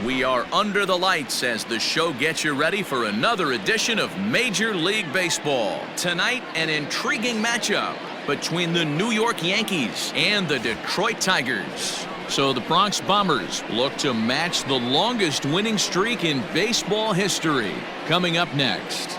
We are under the lights as the show gets you ready for another edition of Major League Baseball. Tonight, an intriguing matchup between the New York Yankees and the Detroit Tigers. So the Bronx Bombers look to match the longest winning streak in baseball history. Coming up next.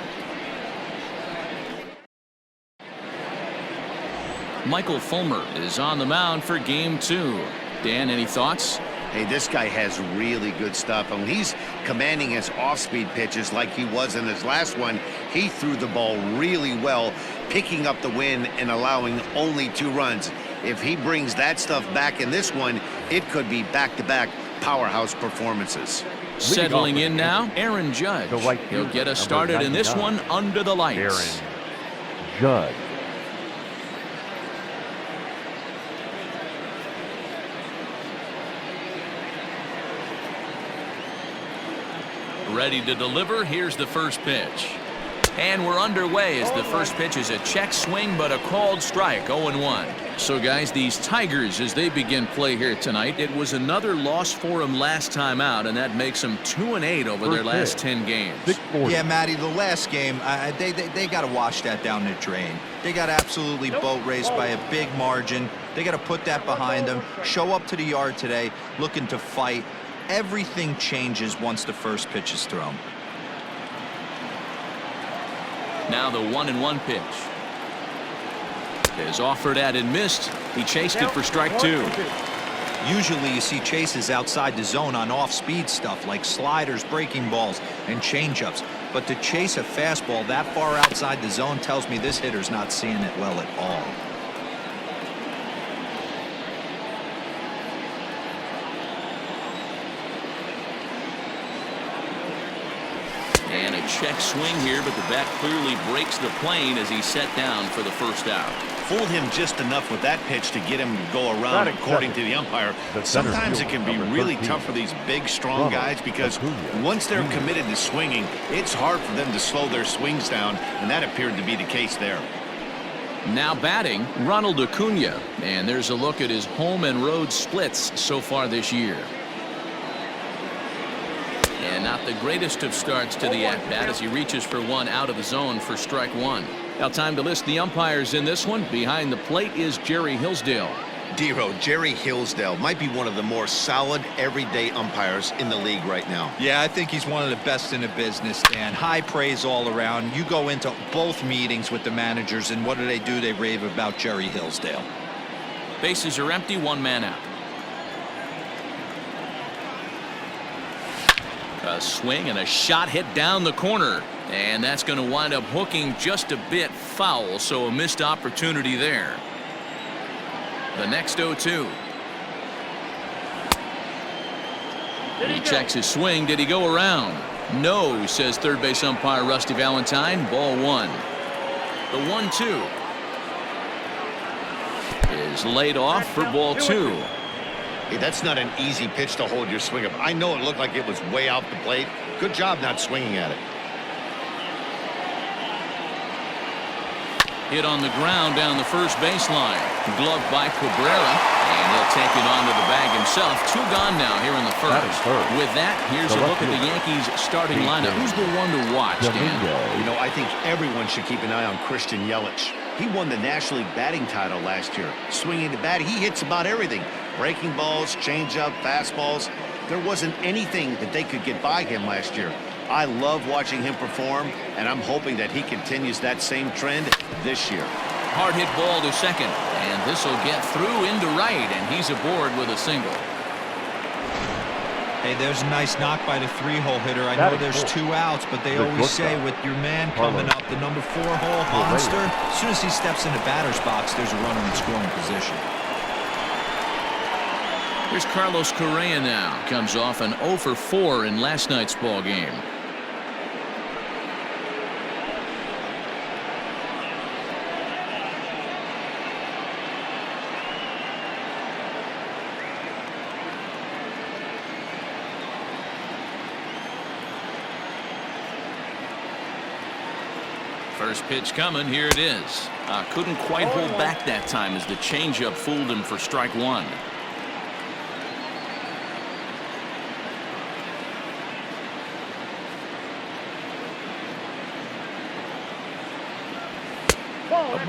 Michael Fulmer is on the mound for Game 2. Dan, any thoughts? Hey, this guy has really good stuff. And when he's commanding his off-speed pitches like he was in his last one, he threw the ball really well, picking up the win and allowing only 2 runs. If he brings that stuff back in this one, it could be back-to-back powerhouse performances. Settling in now, Aaron Judge. He'll get us started in this one under the lights. Aaron Judge. Ready to deliver. Here's the first pitch. And we're underway as the first pitch is a check swing, but a called strike, 0-1. So, guys, these Tigers, as they begin play here tonight, it was another loss for them last time out, and that makes them 2-8 over their last 10 games. Yeah, Matty, the last game, they got to wash that down the drain. They got absolutely boat raced by a big margin. They got to put that behind them, show up to the yard today, looking to fight. Everything changes once the first pitch is thrown. Now the 1-1 pitch is offered at and missed. He chased it for strike 2. Usually you see chases outside the zone on off-speed stuff like sliders, breaking balls, and changeups. But to chase a fastball that far outside the zone tells me this hitter's not seeing it well at all. And a check swing here, but the bat clearly breaks the plane as he's set down for the first out. Fooled him just enough with that pitch to get him to go around, according to the umpire. Sometimes it can be really tough for these big, strong guys because once they're committed to swinging, it's hard for them to slow their swings down, and that appeared to be the case there. Now batting, Ronald Acuna, and there's a look at his home and road splits so far this year. And not the greatest of starts to the at-bat as he reaches for one out of the zone for strike 1. Now time to list the umpires in this one. Behind the plate is Jerry Hillsdale. Dero, Jerry Hillsdale might be one of the more solid everyday umpires in the league right now. Yeah, I think he's one of the best in the business, Dan. High praise all around. You go into both meetings with the managers, and what do? They rave about Jerry Hillsdale. Bases are empty, 1 man out. A swing and a shot hit down the corner, and that's going to wind up hooking just a bit foul, so a missed opportunity there. The next 0-2. He checks his swing. Did he go around? No, says third base umpire Rusty Valentine. Ball 1. The 1-2 is laid off for ball 2. Hey, that's not an easy pitch to hold your swing up. I know it looked like it was way out the plate. Good job not swinging at it. Hit on the ground down the first baseline. Gloved by Cabrera, and he'll take it onto the bag himself. 2 gone now here in the first. With that, here's a look at the Yankees starting lineup. Who's the one to watch, Dan? You know, I think everyone should keep an eye on Christian Yelich. He won the National League batting title last year. Swinging the bat, he hits about everything. Breaking balls, changeup, fastballs. There wasn't anything that they could get by him last year. I love watching him perform, and I'm hoping that he continues that same trend this year. Hard hit ball to second, and this will get through into right, and he's aboard with a single. Hey, there's a nice knock by the 3-hole hitter. I know there's 2 outs, but they always say with your man coming up, the number 4-hole monster, as soon as he steps in the batter's box, there's a runner in scoring position. Here's Carlos Correa now. Comes off an 0 for 4 in last night's ball game. First pitch coming. Here it is. Couldn't quite hold back that time as the changeup fooled him for strike 1.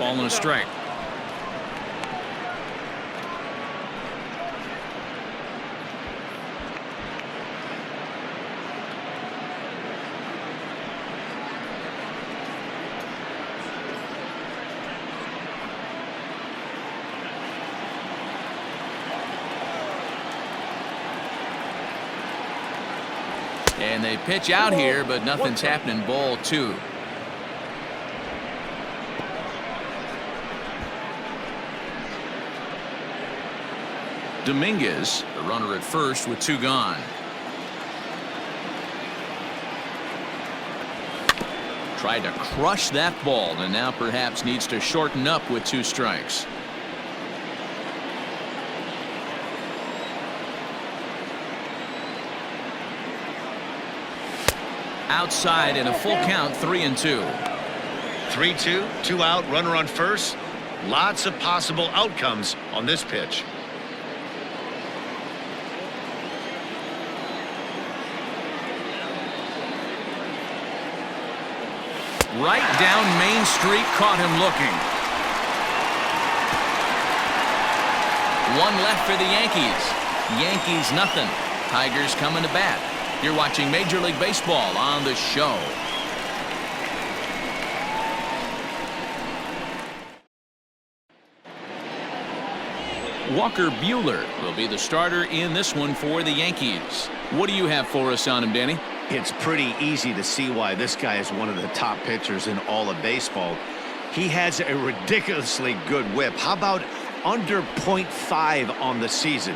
Ball and a strike. And they pitch out here, but nothing's happening. Ball 2. Dominguez, the runner at first with 2 gone. Tried to crush that ball and now perhaps needs to shorten up with 2 strikes. Outside in a full count, 3-2. 3-2, 2 out, runner on first. Lots of possible outcomes on this pitch. Right down Main Street, caught him looking. 1 left for the Yankees. Yankees nothing. Tigers coming to bat. You're watching Major League Baseball on the show. Walker Buehler will be the starter in this one for the Yankees. What do you have for us on him, Danny? It's pretty easy to see why this guy is one of the top pitchers in all of baseball. He has a ridiculously good whip. How about under .5 on the season?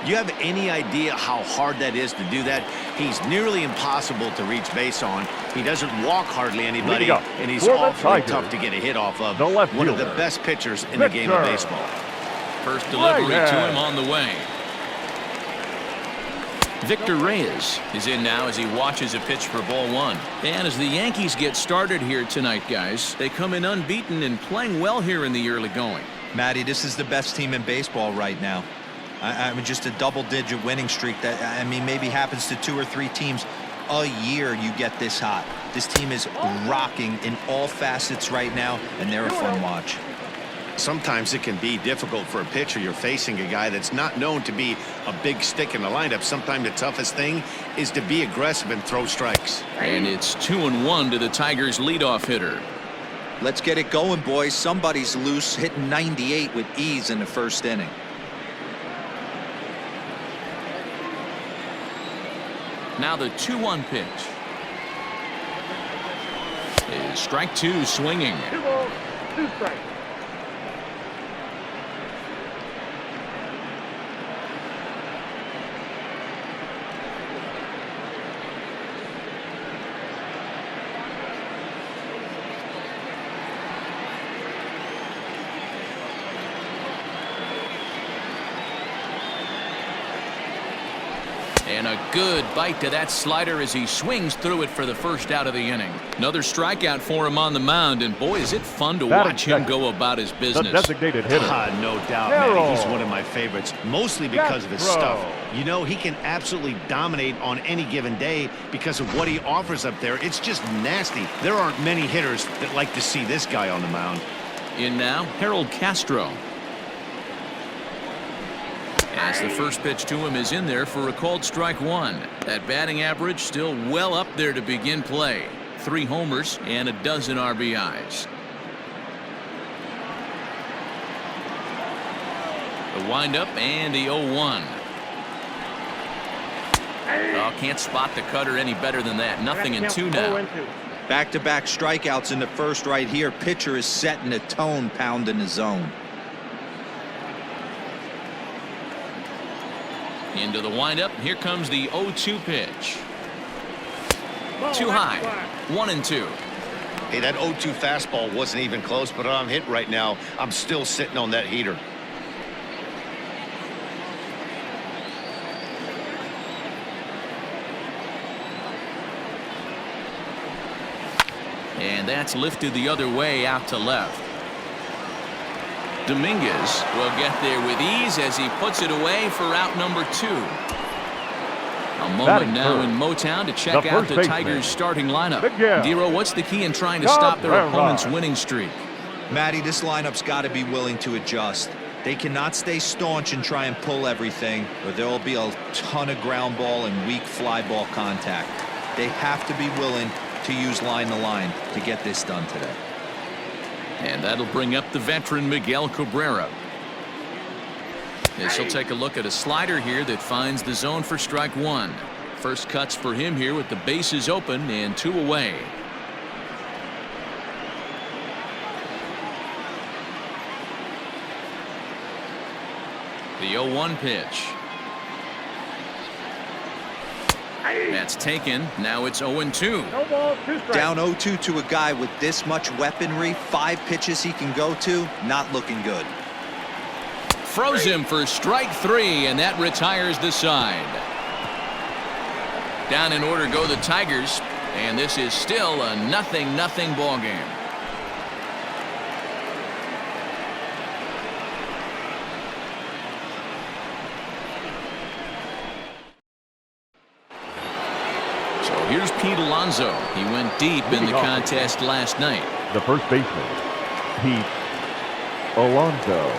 Do you have any idea how hard that is to do that? He's nearly impossible to reach base on. He doesn't walk hardly anybody, and he's awfully tough to get a hit off of. One of the best pitchers in the game of baseball. First delivery to him on the way. Victor Reyes is in now as he watches a pitch for ball 1. And as the Yankees get started here tonight, guys, they come in unbeaten and playing well here in the early going. Matty, this is the best team in baseball right now. I mean, just a double-digit winning streak that, I mean, maybe happens to 2 or 3 teams a year. You get this hot. This team is rocking in all facets right now, and they're a fun watch. Sometimes it can be difficult for a pitcher. You're facing a guy that's not known to be a big stick in the lineup. Sometimes the toughest thing is to be aggressive and throw strikes. And it's 2-1 to the Tigers' leadoff hitter. Let's get it going, boys. Somebody's loose, hitting 98 with ease in the first inning. Now the 2-1 pitch. Is strike 2 swinging. 2 strikes. And a good bite to that slider as he swings through it for the first out of the inning. Another strikeout for him on the mound, and boy, is it fun to watch him go about his business. The designated hitter. No doubt, man. He's one of my favorites, mostly because of his stuff. You know, he can absolutely dominate on any given day because of what he offers up there. It's just nasty. There aren't many hitters that like to see this guy on the mound. In now, Harold Castro. As the first pitch to him is in there for a called strike 1. That batting average still well up there to begin play. 3 homers and a dozen RBIs. The windup and the 0-1. Oh, can't spot the cutter any better than that. Nothing in 2 now. Back-to-back strikeouts in the first right here. Pitcher is setting the tone, pounding the zone. Into the windup. Here comes the 0-2 pitch. Too high. 1-2. Hey, that 0-2 fastball wasn't even close, but I'm hit right now. I'm still sitting on that heater. And that's lifted the other way out to left. Dominguez will get there with ease as he puts it away for out number 2. A moment now in Motown to check out the Tigers' starting lineup. Dero, what's the key in trying to stop their opponent's winning streak? Matty, this lineup's got to be willing to adjust. They cannot stay staunch and try and pull everything, or there will be a ton of ground ball and weak fly ball contact. They have to be willing to use line to line to get this done today. And that'll bring up the veteran Miguel Cabrera. As he'll take a look at a slider here that finds the zone for strike one. First cuts for him here with the bases open and 2 away. The 0-1 pitch. That's taken. Now it's 0-2. No ball, 2 strikes. Down 0-2 to a guy with this much weaponry, 5 pitches he can go to, not looking good. Froze him for strike 3, and that retires the side. Down in order go the Tigers, and this is still a 0-0 ball game. Here's Pete Alonso. He went deep in the contest last night. The first baseman, Pete Alonso.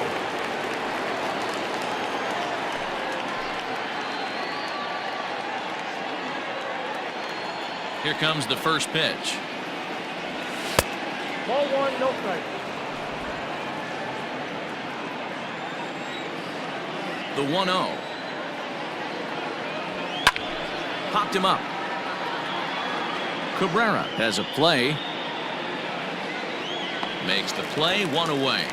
Here comes the first pitch. Ball 1, no strike. The 1-0. Popped him up. Cabrera has a play. Makes the play, 1 away.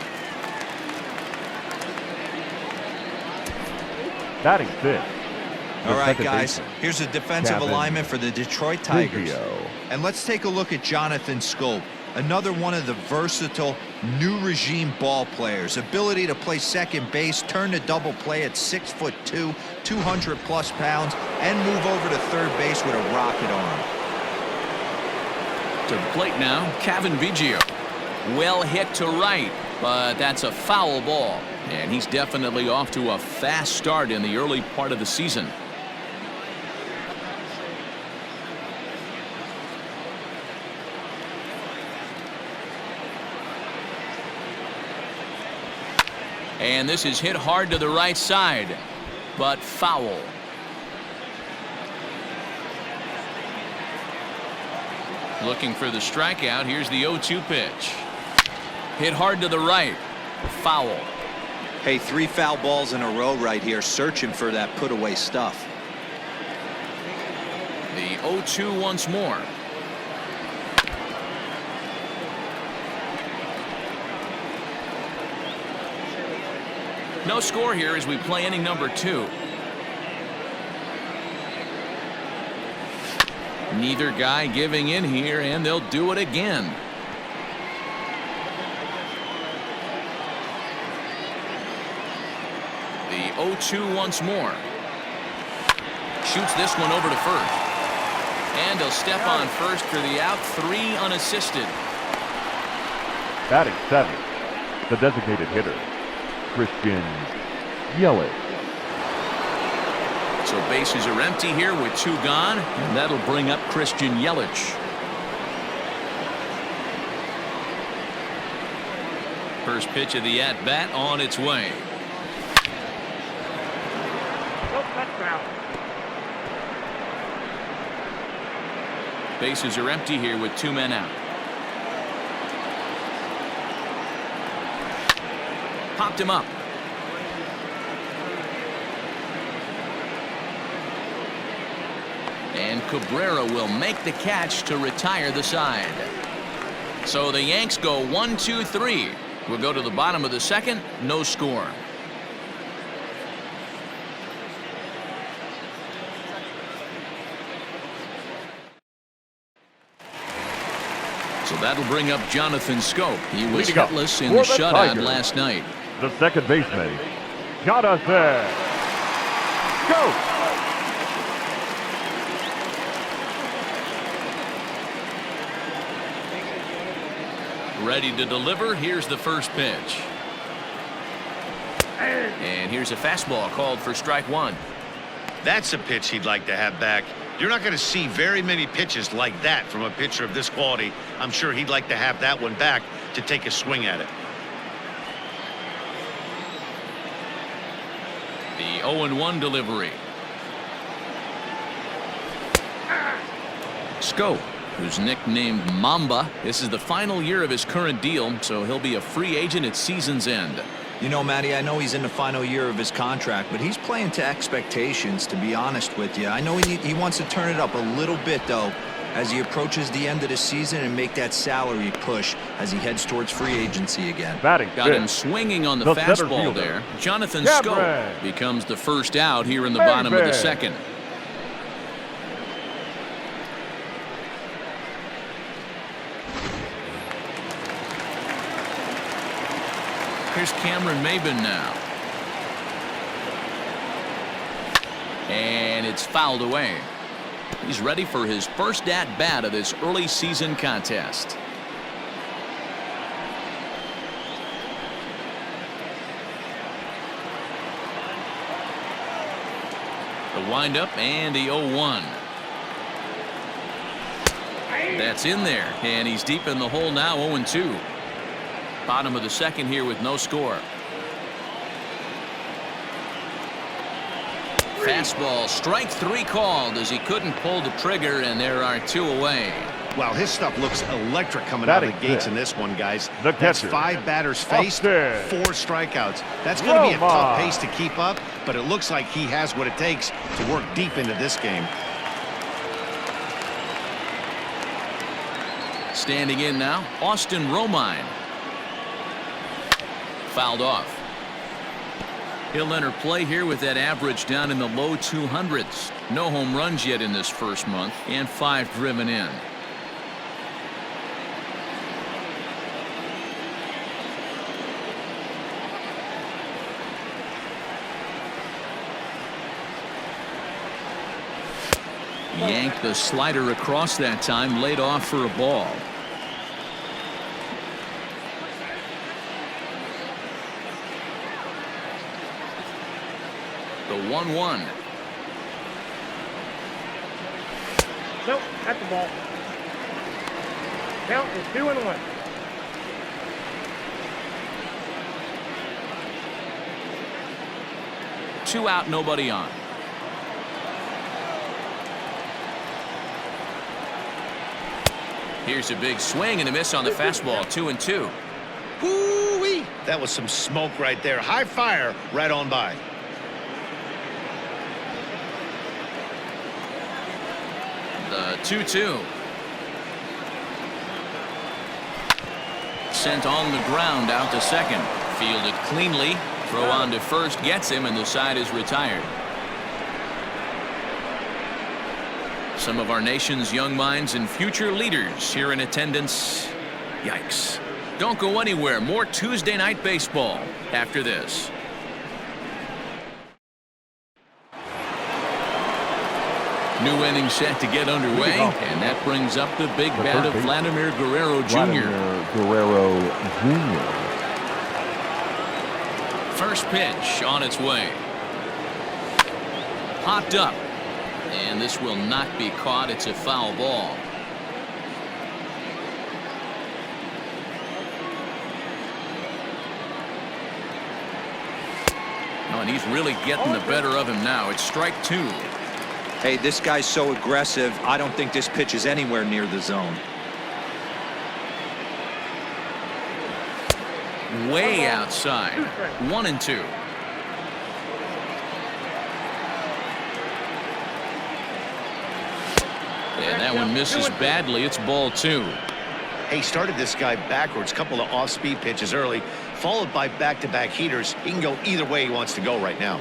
Batting 5th. All right, guys, here's a defensive alignment for the Detroit Tigers. And let's take a look at Jonathan Schoop, another one of the versatile new regime ball players. Ability to play second base, turn to double play at 6'2", 200+ pounds, and move over to third base with a rocket arm. To the plate now, Kevin Biggio. Well hit to right, but that's a foul ball. And he's definitely off to a fast start in the early part of the season. And this is hit hard to the right side, but foul. Looking for the strikeout. Here's the 0-2 pitch. Hit hard to the right. Foul. Hey, 3 foul balls in a row right here, searching for that put away stuff. The 0-2 once more. No score here as we play inning number 2. Neither guy giving in here, and they'll do it again. The 0-2 once more. Shoots this one over to first. And he'll step on first for the out. 3 unassisted. Batting 7th, the designated hitter, Christian Yelich. So bases are empty here with 2 gone, and that'll bring up Christian Yelich. First pitch of the at-bat on its way. No touchdown. Bases are empty here with 2 men out. Popped him up. And Cabrera will make the catch to retire the side. So the Yanks go 1-2-3. We'll go to the bottom of the second. No score. So that'll bring up Jonathan Schoop. He was hitless in the shutout last night. The second baseman, Jonathan Schoop. Ready to deliver. Here's the first pitch. And here's a fastball called for strike 1. That's a pitch he'd like to have back. You're not going to see very many pitches like that from a pitcher of this quality. I'm sure he'd like to have that one back. to take a swing at it. The 0-1 delivery. Scope, who's nicknamed Mamba. This is the final year of his current deal, so he'll be a free agent at season's end. You know, Matty, I know he's in the final year of his contract, but he's playing to expectations, to be honest with you. I know he wants to turn it up a little bit, though, as he approaches the end of the season and make that salary push as he heads towards free agency again. Batting Got him fifth, swinging on the the center fastball fielder, there. Jonathan Cameron. Scope becomes the first out here in the bottom of the second. Here's Cameron Maben now. And it's fouled away. He's ready for his first at-bat of this early season contest. The windup and the 0-1. That's in there, and he's deep in the hole now, 0-2. Bottom of the second here with no score. Fastball, strike three called as he couldn't pull the trigger, and there are two away. Wow, his stuff looks electric coming out of the gates in this one, guys. That's 5 batters faced, 4 strikeouts. That's going to be a tough pace to keep up, but it looks like he has what it takes to work deep into this game. Standing in now, Austin Romine. Fouled off. He'll enter play here with that average down in the low 200s. No home runs yet in this first month, and 5 driven in. Yanked the slider across that time, laid off for a ball. The 1-1. Nope, that's the ball. Count is 2-1. Two out, nobody on. Here's a big swing and a miss on the fastball. 2-2. Woo-wee! That was some smoke right there. High fire right on by. The 2-2. Sent on the ground out to second. Fielded cleanly. Throw on to first gets him, and the side is retired. Some of our nation's young minds and future leaders here in attendance. Yikes. Don't go anywhere. More Tuesday Night Baseball after this. New inning set to get underway, and that brings up the big bat of Vladimir Guerrero Jr. First pitch on its way. Popped up, and this will not be caught. It's a foul ball. Oh, and he's really getting the better of him now. It's strike 2. Hey, this guy's so aggressive. I don't think this pitch is anywhere near the zone. Way outside. 1-2. And that one misses badly. It's ball 2. He started this guy backwards. Couple of off-speed pitches early, followed by back-to-back heaters. He can go either way he wants to go right now.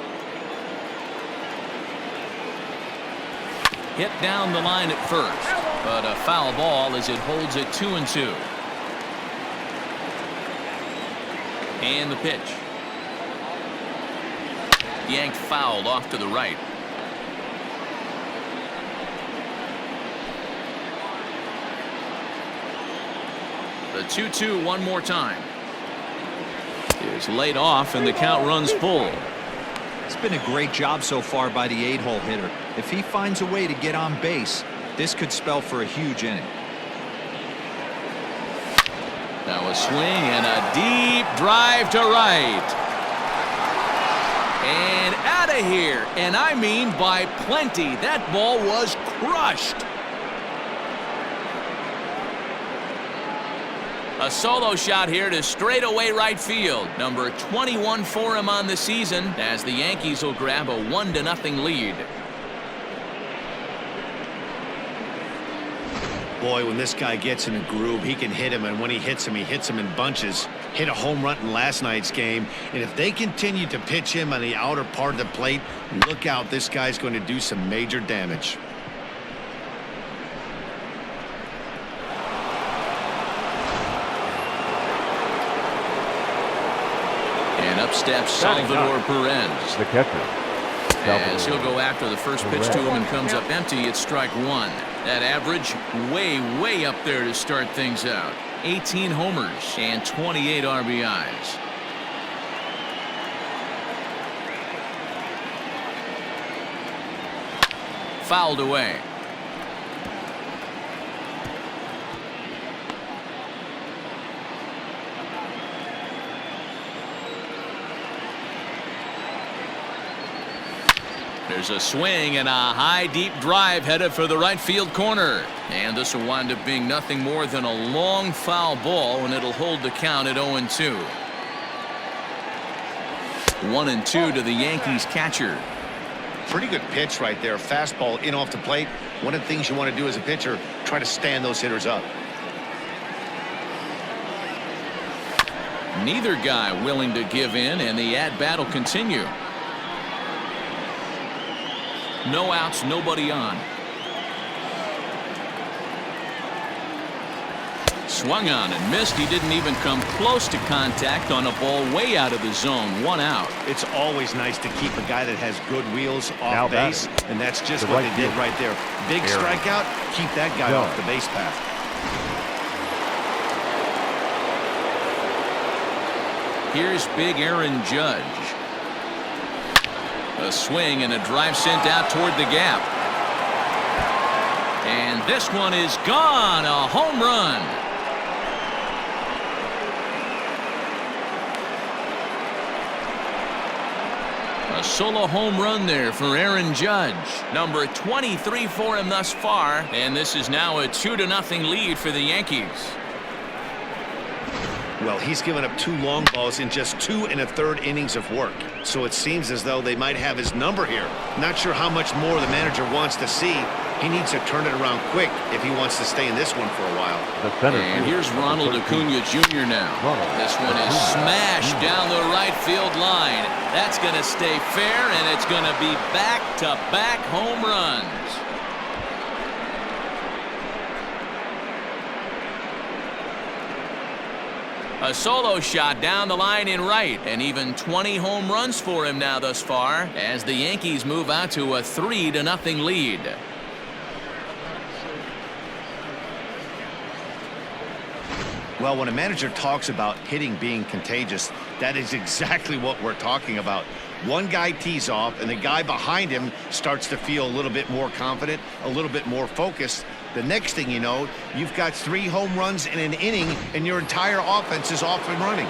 Hit down the line at first, but a foul ball as it holds it 2-2. And the pitch. Yanked fouled off to the right. The 2-2 one more time. Is laid off, and the count runs full. It's been a great job so far by the 8-hole hitter. If he finds a way to get on base, this could spell for a huge inning. Now a swing and a deep drive to right. And out of here. And I mean by plenty. That ball was crushed. A solo shot here to straightaway right field. Number 21 for him on the season as the Yankees will grab a 1-0 lead. Boy, when this guy gets in a groove, he can hit him, and when he hits him in bunches. Hit a home run in last night's game, and if they continue to pitch him on the outer part of the plate, look out, this guy's going to do some major damage. And up steps Salvador Perez. The catcher. As he'll go after the first pitch to him and comes up empty, it's strike one. That average way up there to start things out. 18 homers and 28 RBIs. Fouled away. There's a swing and a high deep drive headed for the right field corner. And this will wind up being nothing more than a long foul ball, and it'll hold the count at 0-2. 1-2 to the Yankees catcher. Pretty good pitch right there. Fastball in off the plate. One of the things you want to do as a pitcher, try to stand those hitters up. Neither guy willing to give in, and the at-bat will continue. No outs, nobody on. Swung on and missed. He didn't even come close to contact on a ball way out of the zone. 1 out. It's always nice to keep a guy that has good wheels off Now base, and that's just what they did right there. Big strikeout, keep that guy off the base path. Here's big Aaron Judge. A swing and a drive sent out toward the gap. And this one is gone. A home run. A solo home run there for Aaron Judge. Number 23 for him thus far. And this is now a 2-0 lead for the Yankees. Well, he's given up 2 long balls in just 2 1/3 innings of work. So it seems as though they might have his number here. Not sure how much more the manager wants to see. He needs to turn it around quick if he wants to stay in this one for a while. The center and field. here's Ronald Acuna Jr. now. This one is smashed down the right field line. That's going to stay fair, and it's going to be back-to-back home runs. A solo shot down the line in right, and even 20 home runs for him now thus far as the Yankees move out to a 3-0 lead. Well, when a manager talks about hitting being contagious, that is exactly what we're talking about. One guy tees off, and the guy behind him starts to feel a little bit more confident, a little bit more focused. The next thing you know, you've got 3 home runs in an inning, and your entire offense is off and running.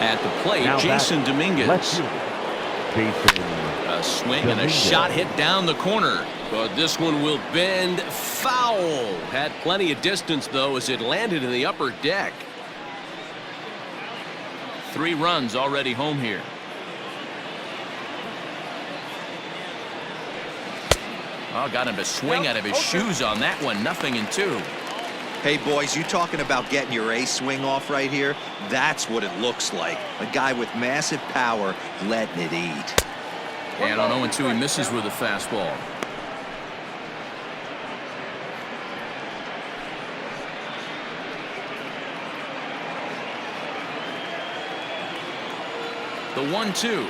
At the plate, Now Jason Dominguez. A swing and a shot hit down the corner. But this one will bend foul. Had plenty of distance, though, as it landed in the upper deck. 3 runs already home here. Oh, got him to swing out of his shoes on that one. 0-2. Hey, boys, you talking about getting your ace swing off right here? That's what it looks like. A guy with massive power letting it eat. And on 0-2, he misses with a fastball. The 1-2.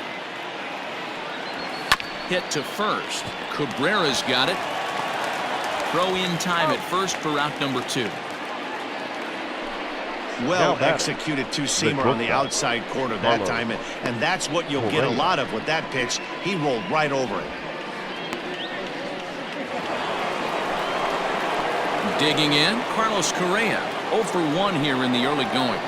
Hit to first. Cabrera's got it. Throw in time at first for out number 2. Well executed two-seamer on the outside corner that time, and that's what you'll get a lot of with that pitch. He rolled right over it. Digging in, Carlos Correa. 0 for 1 here in the early going.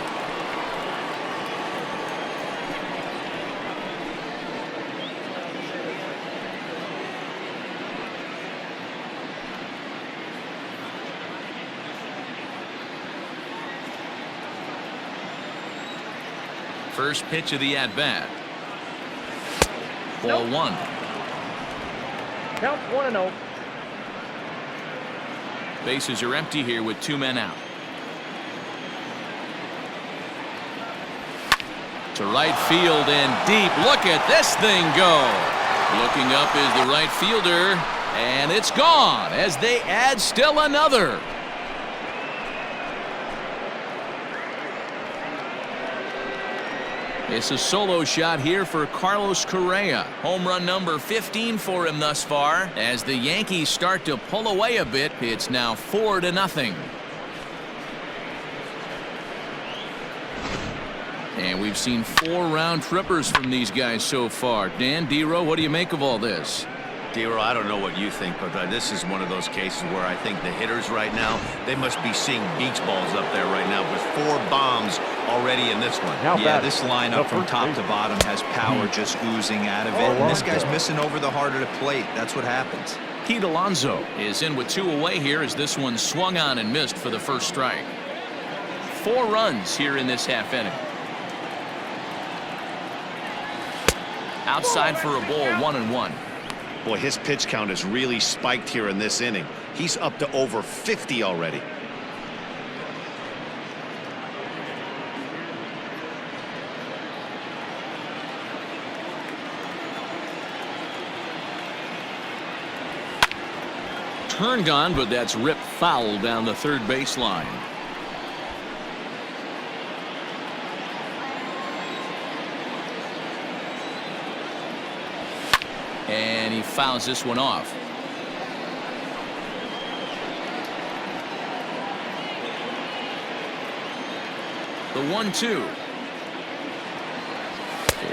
First pitch of the at-bat. Ball 1. Count 1-0. Bases are empty here with 2 men out. To right field and deep. Look at this thing go. Looking up is the right fielder, and it's gone as they add still another. It's a solo shot here for Carlos Correa. Home run number 15 for him thus far. As the Yankees start to pull away a bit, it's now 4-0. And we've seen 4 round trippers from these guys so far. Dan, D-Row, what do you make of all this? D-Row, I don't know what you think, but this is one of those cases where I think the hitters right now, they must be seeing beach balls up there right now with 4 bombs already in this one. Yeah, this lineup from top to bottom has power just oozing out of it. And this guy's missing over the heart of the plate. That's what happens. Pete Alonso is in with 2 away here as this one swung on and missed for the first strike. 4 runs here in this half inning. Outside for a ball, 1-1. Boy, his pitch count has really spiked here in this inning. He's up to over 50 already. Turned on, but that's ripped foul down the third baseline. And he fouls this one off. The 1-2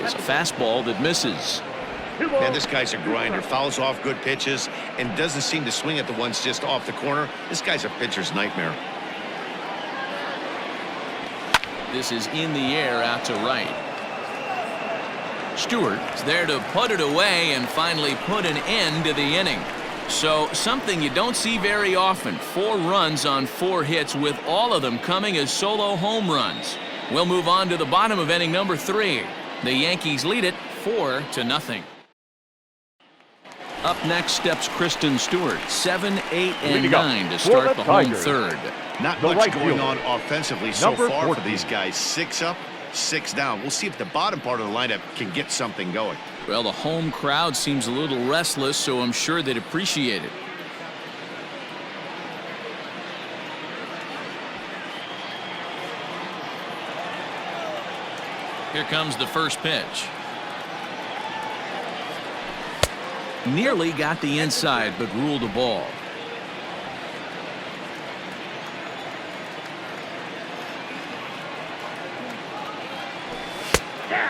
is a fastball that misses. Man, this guy's a grinder. Fouls off good pitches and doesn't seem to swing at the ones just off the corner. This guy's a pitcher's nightmare. This is in the air out to right. Stewart's there to put it away and finally put an end to the inning. So something you don't see very often. 4 runs on 4 hits, with all of them coming as solo home runs. We'll move on to the bottom of inning number 3. The Yankees lead it 4-0. Up next steps Kristen Stewart. 7, 8, and 9 to start the home third. Not much going on offensively so far for these guys. 6 up, 6 down. We'll see if the bottom part of the lineup can get something going. Well, the home crowd seems a little restless, so I'm sure they'd appreciate it. Here comes the first pitch. Nearly got the inside, but ruled a ball.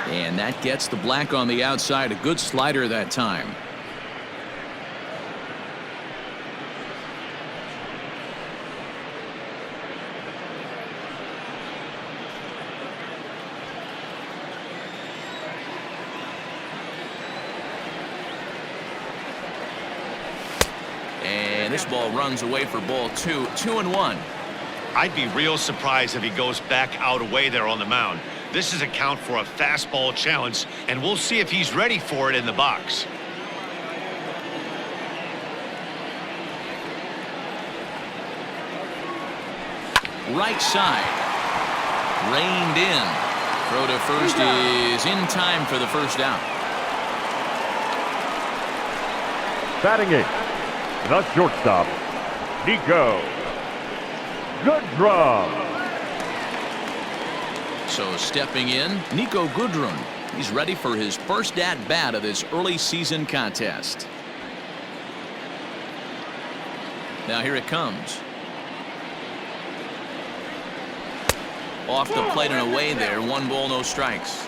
And that gets the black on the outside. A good slider that time. And this ball runs away for ball 2. 2-1. I'd be real surprised if he goes back out away there on the mound. This is a count for a fastball challenge, and we'll see if he's ready for it in the box. Right side. Reined in. Throw to first is in time for the first out. Batting 8, the shortstop, Nico Goodrum. So stepping in, Nico Goodrum. He's ready for his first at-bat of this early season contest. Now here it comes. Off the plate and away there. 1 ball, no strikes.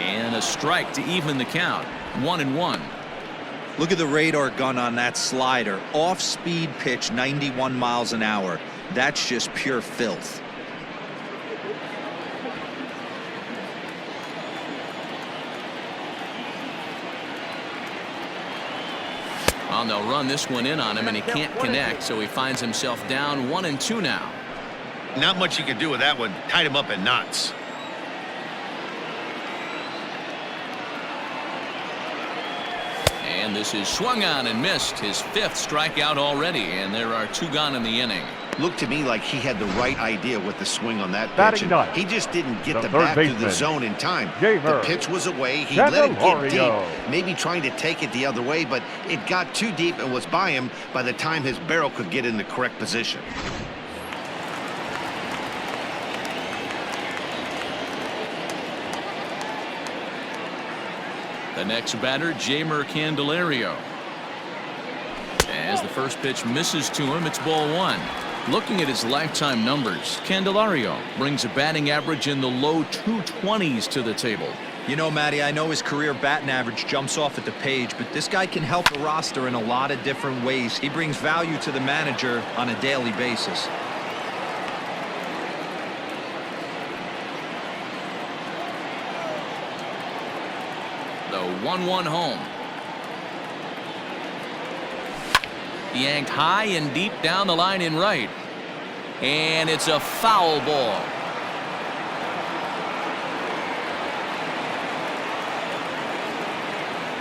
And a strike to even the count. 1-1. Look at the radar gun on that slider. Off-speed pitch, 91 miles an hour. That's just pure filth. Well, they'll run this one in on him, and he can't connect, so he finds himself down 1-2 now. Not much you can do with that one. Tied him up in knots. And this is swung on and missed. His 5th strikeout already, and there are 2 gone in the inning. Looked to me like he had the right idea with the swing on that pitch. Batting ninth, He just didn't get the third bat to the baseman, zone in time. Jamer The pitch was away. He let it get Candelario. deep, maybe trying to take it the other way, but it got too deep and was by him by the time his barrel could get in the correct position. The next batter, Jamer Candelario. As the first pitch misses to him, it's ball 1. Looking at his lifetime numbers, Candelario brings a batting average in the low 220s to the table. You know, Matty, I know his career batting average jumps off at the page, but this guy can help the roster in a lot of different ways. He brings value to the manager on a daily basis. The 1-1 home. Yanked high and deep down the line in right. And it's a foul ball.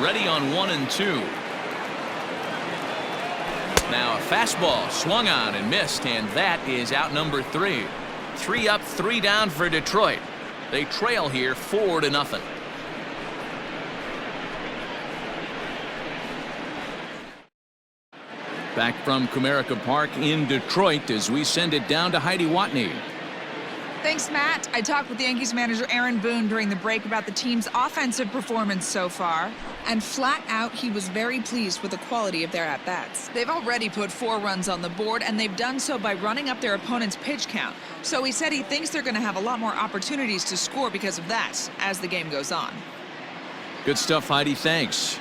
Ready on 1-2. Now a fastball swung on and missed, and that is out number 3. 3 up, 3 down for Detroit. They trail here 4-0. Back from Comerica Park in Detroit as we send it down to Heidi Watney. Thanks, Matt. I talked with Yankees manager Aaron Boone during the break about the team's offensive performance so far. And flat out, he was very pleased with the quality of their at-bats. They've already put 4 runs on the board, and they've done so by running up their opponent's pitch count. So he said he thinks they're going to have a lot more opportunities to score because of that as the game goes on. Good stuff, Heidi. Thanks.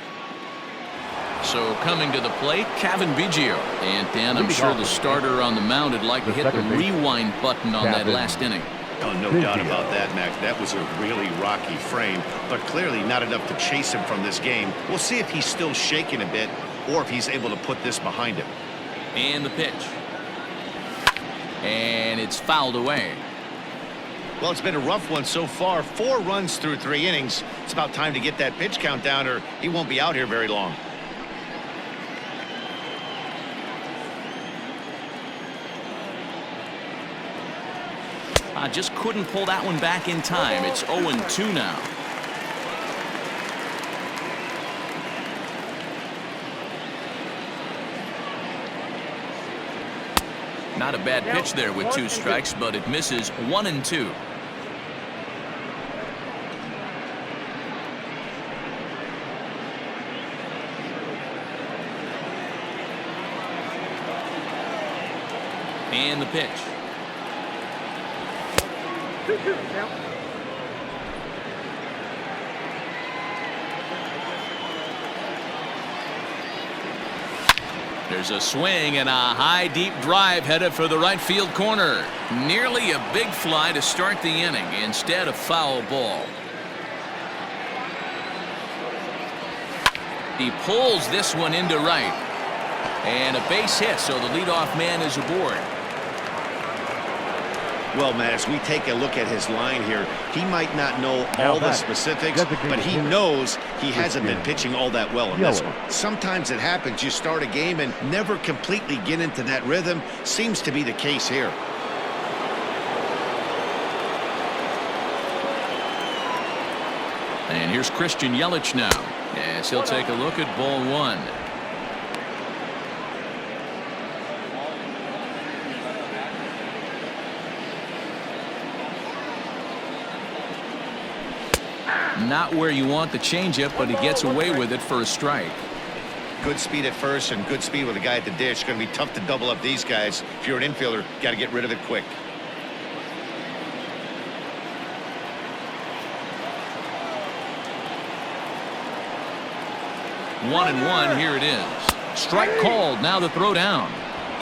So coming to the plate, Kevin Biggio. And Dan, I'm sure the starter on the mound would like to hit the rewind button on that last inning. Oh, no doubt about that, Mac. That was a really rocky frame, but clearly not enough to chase him from this game. We'll see if he's still shaking a bit or if he's able to put this behind him. And the pitch. And it's fouled away. Well, it's been a rough one so far. 4 runs through 3 innings. It's about time to get that pitch count down or he won't be out here very long. Just couldn't pull that one back in time. It's 0-2 now. Not a bad pitch there with 2 strikes, but it misses. 1-2. And the pitch. There's a swing and a high deep drive headed for the right field corner. Nearly a big fly to start the inning. Instead, a foul ball. He pulls this one into right. And a base hit, so the leadoff man is aboard. Well, Matt, as we take a look at his line here, he might not know all the specifics, but he knows he hasn't been pitching all that well in this one. Sometimes it happens. You start a game and never completely get into that rhythm. Seems to be the case here. And here's Christian Yelich now, as he'll take a look at ball 1. Not where you want the changeup, but he gets away with it for a strike. Good speed at first and good speed with a guy at the dish. Going to be tough to double up these guys. If you're an infielder, got to get rid of it quick. 1-1, here it is. Strike called, now the throw down.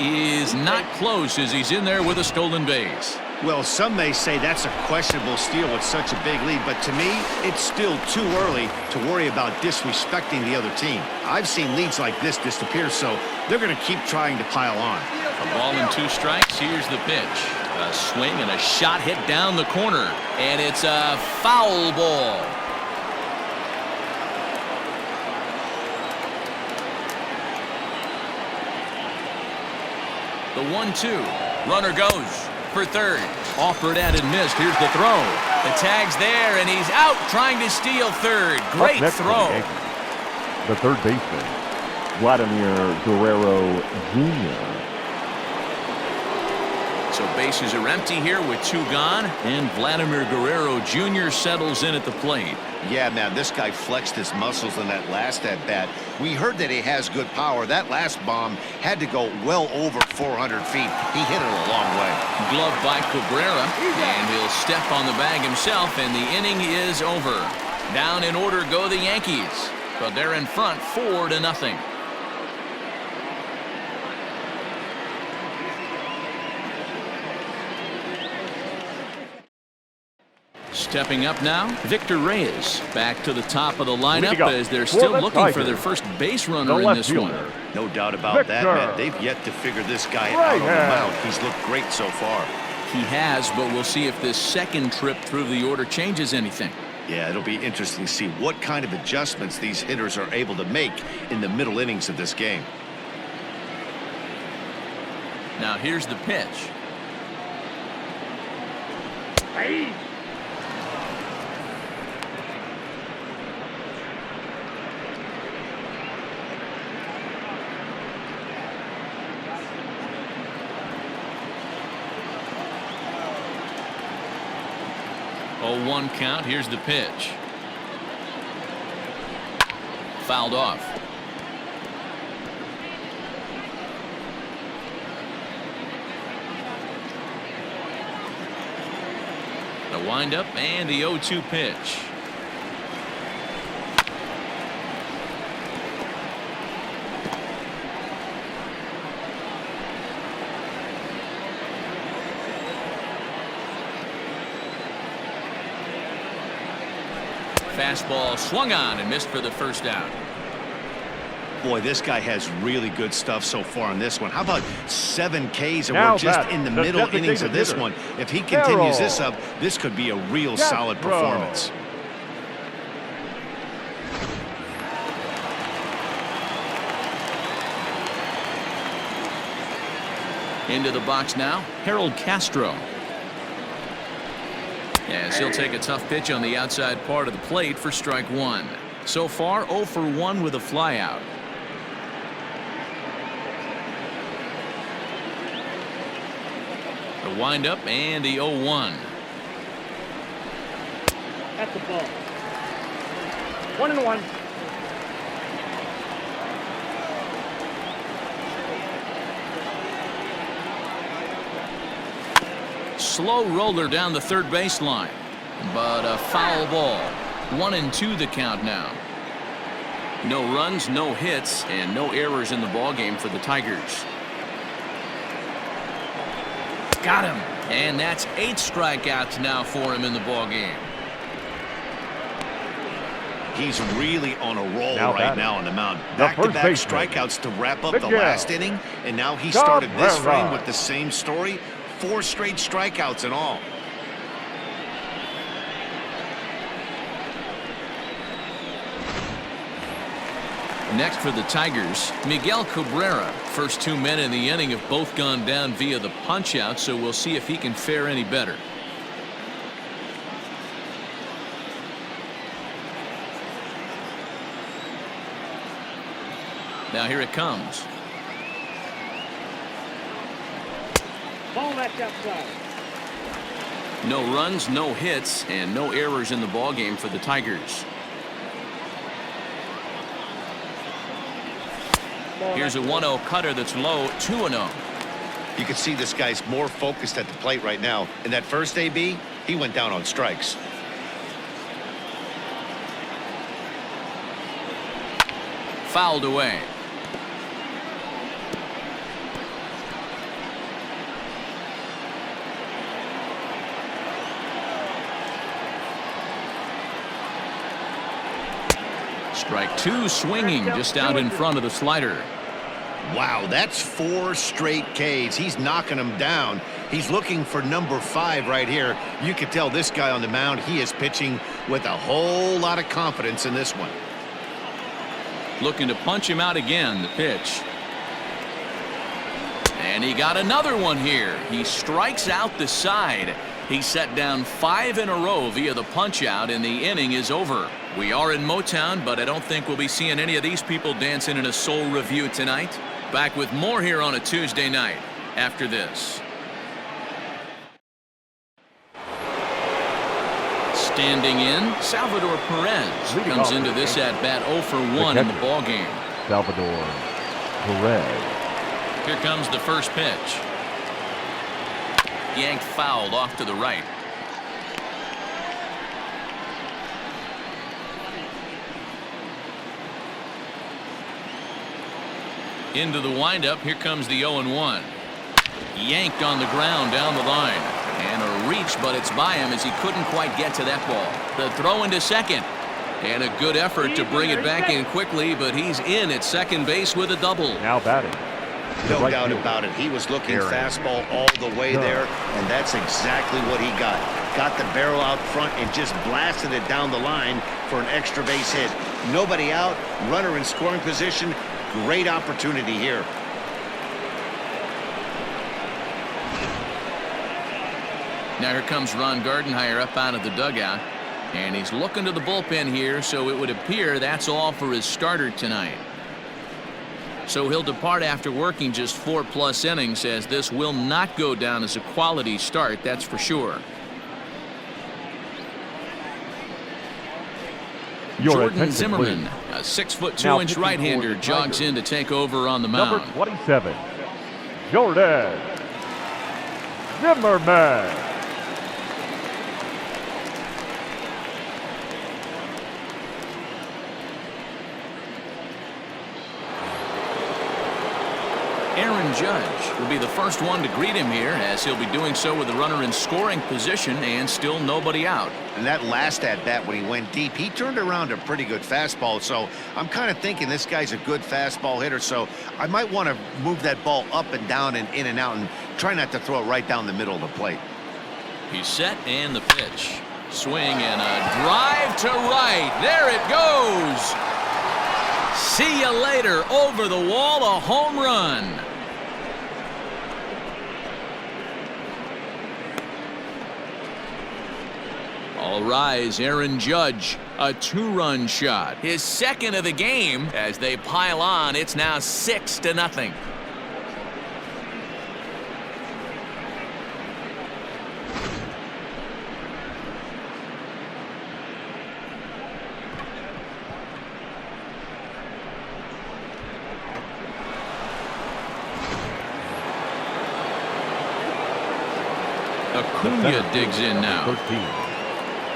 Is not close as he's in there with a stolen base. Well, some may say that's a questionable steal with such a big lead, but to me, it's still too early to worry about disrespecting the other team. I've seen leads like this disappear, so they're going to keep trying to pile on. A ball and 2 strikes. Here's the pitch. A swing and a shot hit down the corner. And it's a foul ball. The 1-2. Runner goes for third. Offered at and missed. Here's the throw. The tag's there, and he's out trying to steal third. Great throw. The third baseman, Vladimir Guerrero Jr. So bases are empty here with 2 gone, and Vladimir Guerrero Jr. settles in at the plate. Yeah, man, this guy flexed his muscles in that last at-bat. We heard that he has good power. That last bomb had to go well over 400 feet. He hit it a long way. Glove by Cabrera, and he'll step on the bag himself, and the inning is over. Down in order go the Yankees, but they're in front 4-0. Stepping up now, Victor Reyes back to the top of the lineup as they're still looking for their first base runner in this one. No doubt about that, man. They've yet to figure this guy out on the mound. He's looked great so far. He has, but we'll see if this second trip through the order changes anything. Yeah, it'll be interesting to see what kind of adjustments these hitters are able to make in the middle innings of this game. Now here's the pitch. Hey. 0-1 count. Here's the pitch. Fouled off. The windup and the 0-2 pitch. Fastball swung on and missed for the first out. Boy, this guy has really good stuff so far on this one. How about 7 Ks, and Now we're just in the middle innings of this hitter. one. If he continues this up, this could be a real solid performance. Into the box now, Harold Castro. As he'll take a tough pitch on the outside part of the plate for strike 1. So far, 0 for 1 with a flyout. The windup and the 0-1. At the ball. 1-1. Slow roller down the third baseline, but a foul ball. 1-2 the count now. No runs, no hits, and no errors in the ballgame for the Tigers. Got him, and that's 8 strikeouts now for him in the ballgame. He's really on a roll Now right now on the mound. the Back-to-back first baseman, strikeouts to wrap up the Miguel last inning, and now he started this Cabrera. frame with the same story. 4 straight strikeouts in all. Next for the Tigers, Miguel Cabrera. First 2 men in the inning have both gone down via the punch-out, so we'll see if he can fare any better. Now here it comes. Ball that's outside. No runs, no hits, and no errors in the ballgame for the Tigers. Here's a 1-0 cutter that's low, 2-0. You can see this guy's more focused at the plate right now. In that first AB, he went down on strikes. fouled away. Strike two, swinging just out in front of the slider. Wow, that's 4 straight Ks. He's knocking them down. He's looking for number 5 right here. You can tell this guy on the mound, he is pitching with a whole lot of confidence in this one. Looking to punch him out again, the pitch. And he got another one here. He strikes out the side. He set down 5 in a row via the punch out, and the inning is over. We are in Motown, but I don't think we'll be seeing any of these people dancing in a soul review tonight. Back with more here on a Tuesday night after this. Standing in, Salvador Perez comes into this at bat 0 for 1 in the ball game. Salvador Perez. Here comes the first pitch. Yanked fouled off to the right. Into the windup. Here comes the 0-1. Yanked on the ground down the line. And a reach, but it's by him as he couldn't quite get to that ball. The throw into second. And a good effort to bring it back in quickly, but he's in at second base with a double. Now batting. No doubt about it. He was looking fastball all the way there, and that's exactly what he got. Got the barrel out front and just blasted it down the line for an extra base hit. Nobody out, runner in scoring position. Great opportunity here. Now here comes Ron Gardenhire up out of the dugout, and he's looking to the bullpen here, so it would appear that's all for his starter tonight. So he'll depart after working just 4+ innings, as this will not go down as a quality start, that's for sure. Jordan Zimmerman, a 6'2" right-hander, jogs in to take over on the mound. Number 27, Jordan Zimmerman. Aaron Judge will be the first one to greet him here, as he'll be doing so with a runner in scoring position and still nobody out. And that last at-bat when he went deep, he turned around a pretty good fastball. So I'm kind of thinking this guy's a good fastball hitter. So I might want to move that ball up and down and in and out and try not to throw it right down the middle of the plate. He's set, and the pitch. Swing and a drive to right. There it goes. See you later. Over the wall, a home run. All rise, Aaron Judge, a 2-run shot. His second of the game. As they pile on, it's now 6-0. Acuna digs in now. 13.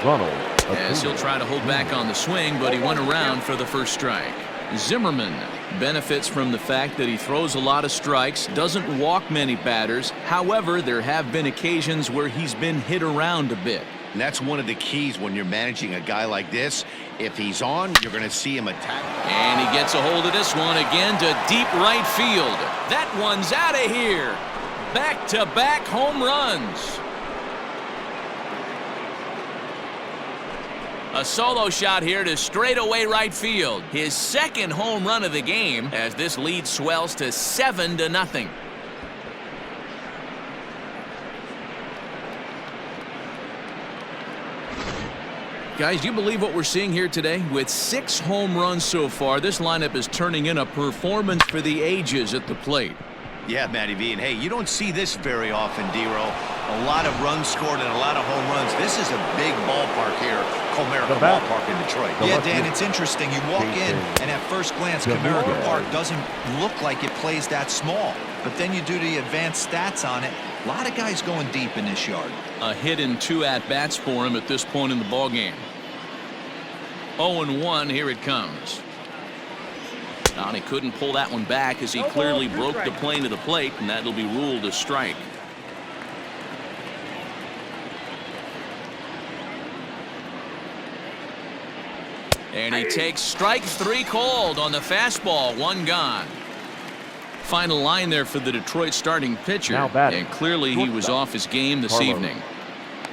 Ronald As he'll try to hold back on the swing, but he went around for the first strike. Zimmerman benefits from the fact that he throws a lot of strikes, doesn't walk many batters. However, there have been occasions where he's been hit around a bit. And that's one of the keys when you're managing a guy like this. If he's on, you're going to see him attack. And he gets a hold of this one again to deep right field. That one's out of here. Back-to-back home runs. A solo shot here to straightaway right field. His second home run of the game, as this lead swells to 7-0. Guys, do you believe what we're seeing here today? With 6 home runs so far, this lineup is turning in a performance for the ages at the plate. Yeah, Matty V, and hey, you don't see this very often, D-Row. A lot of runs scored and a lot of home runs. This is a big ballpark here, Comerica Ballpark in Detroit. Yeah, Dan, it's interesting. You walk in, and at first glance, Comerica Park doesn't look like it plays that small. But then you do the advanced stats on it. A lot of guys going deep in this yard. A hit and 2 at-bats for him at this point in the ballgame. 0-1, here it comes. And he couldn't pull that one back as he clearly broke the plane to the plate, and that'll be ruled a strike. And he takes strike 3 called on the fastball. 1 gone. Final line there for the Detroit starting pitcher. And clearly he was off his game this evening.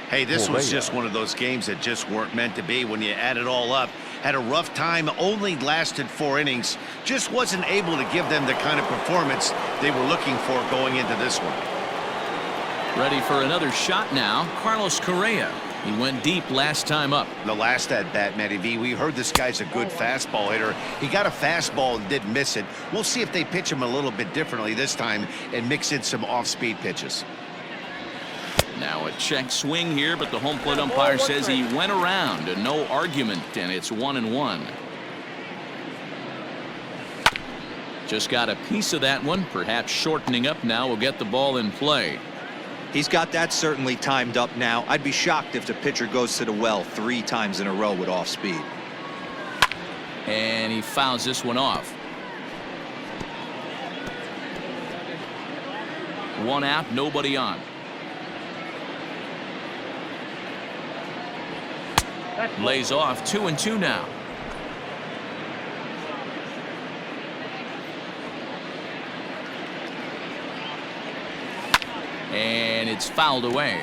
Hey, this was just one of those games that just weren't meant to be when you add it all up. Had a rough time, only lasted 4 innings. Just wasn't able to give them the kind of performance they were looking for going into this one. Ready for another shot now, Carlos Correa. He went deep last time up. The last at bat, Matty V, we heard this guy's a good fastball hitter. He got a fastball and didn't miss it. We'll see if they pitch him a little bit differently this time and mix in some off-speed pitches. Now a check swing here, but the home plate umpire says he went around, and no argument, and it's 1-1. Just got a piece of that one. Perhaps shortening up now will get the ball in play. He's got that certainly timed up now. I'd be shocked if the pitcher goes to the well 3 times in a row with off speed. And he fouls this one off. 1 out, nobody on. Lays off. 2-2 now. And it's fouled away.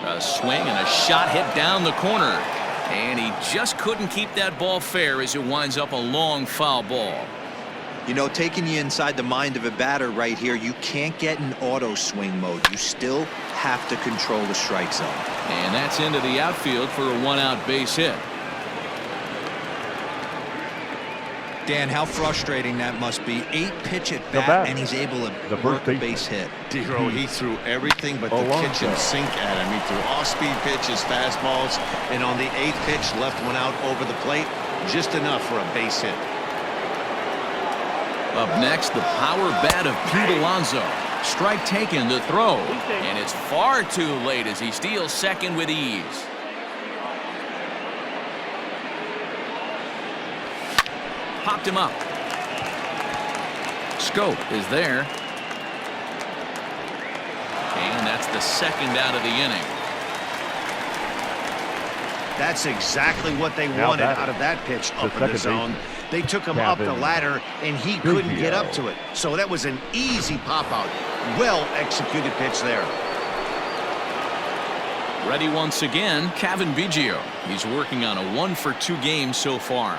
A swing and a shot hit down the corner. And he just couldn't keep that ball fair as it winds up a long foul ball. You know, taking you inside the mind of a batter right here, you can't get in auto swing mode. You still have to control the strike zone. And that's into the outfield for a 1-out base hit. Dan, how frustrating that must be. 8-pitch at bat, and he's able to work a base hit. D-Row, he threw everything but the kitchen sink at him. He threw off-speed pitches, fastballs, and on the 8th pitch, left one out over the plate. Just enough for a base hit. Up next, the power bat of Pete Alonso. Strike taken, the throw, and it's far too late as he steals second with ease. Popped him up. Scope is there. And that's the 2nd out of the inning. That's exactly what they wanted out of that pitch up in the zone. They took him up the ladder, and he couldn't get up to it. So that was an easy pop-out. Well-executed pitch there. Ready once again, Cavan Biggio. He's working on a 1-for-2 game so far.